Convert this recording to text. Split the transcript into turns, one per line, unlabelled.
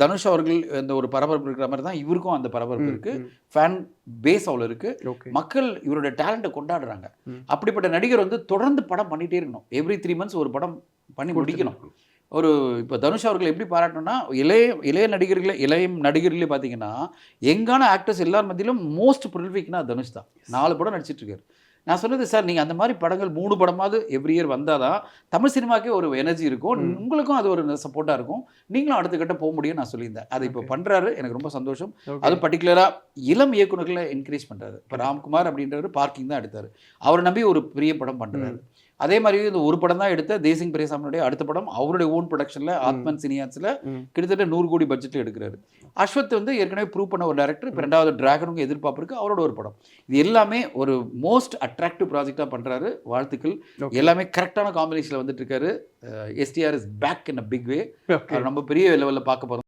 தனுஷ் அவர்கள் இந்த ஒரு பரபரப்பு இருக்கிற மாதிரி தான் இவருக்கும் அந்த பரபரப்பு இருக்கு. ஃபேன் பேஸ் அவ்வளோ இருக்கு. மக்கள் இவரோட டேலண்ட்டை கொண்டாடுறாங்க. அப்படிப்பட்ட நடிகர் வந்து தொடர்ந்து படம் பண்ணிட்டே இருக்கணும். எவ்ரி 3 மந்த்ஸ் ஒரு படம் பண்ணி முடிக்கணும். ஒரு இப்போ தனுஷ் அவர்கள் எப்படி பாராட்டணும்னா, இளைய நடிகர்களே பார்த்தீங்கன்னா, யங்கான ஆக்டர்ஸ் எல்லார் மத்தியிலும் மோஸ்ட் ப்ரொலிஃபிக்னா தனுஷ் தான். 4 படம் நடிச்சிட்டு இருக்காரு. நான் சொன்னது சார், நீங்கள் அந்த மாதிரி படங்கள் 3 படமாவது எவ்ரி இயர் வந்தால் தான் தமிழ் சினிமாக்கே ஒரு எனர்ஜி இருக்கும். உங்களுக்கும் அது ஒரு சப்போர்ட்டாக இருக்கும். நீங்களும் அடுத்த கட்ட போக முடியும்னு நான் சொல்லியிருந்தேன். அதை இப்போ பண்ணுறாரு. எனக்கு ரொம்ப சந்தோஷம். அதுவும் பர்டிகுலராக இளம் இயக்குநர்களை என்கரேஜ் பண்ணுறாரு. இப்போ ராம்குமார் அப்படின்றவர் பார்க்கிங் தான் எடுத்தார். அவரை நம்பி ஒரு பெரிய படம் பண்ணுறாரு. அதே மாதிரி இந்த ஒரு படம் தான் எடுத்த தேசிங் பெரியசாமியுடைய அடுத்த படம் அவருடைய ஓன் ப்ரொடக்ஷனில் ஆத்மன் சினியாஸில் கிட்டத்தட்ட 100 கோடி பட்ஜெட்டில் எடுக்கிறாரு. அஸ்வத் வந்து ஏற்கனவே ப்ரூவ் பண்ண ஒரு டேரக்டர். இப்போ 2வது டிராகனுக்கு எதிர்பார்ப்பு இருக்குது. அவரோட ஒரு படம். இது எல்லாமே ஒரு மோஸ்ட் அட்ராக்டிவ் ப்ராஜெக்டாக பண்ணுறாரு. வாழ்த்துக்கள். எல்லாமே கரெக்டான காம்பினேஷனில் வந்துட்டு இருக்காரு. STR is back in a big way. நம்ம பெரிய லெவலில் பார்க்க போகிறோம்.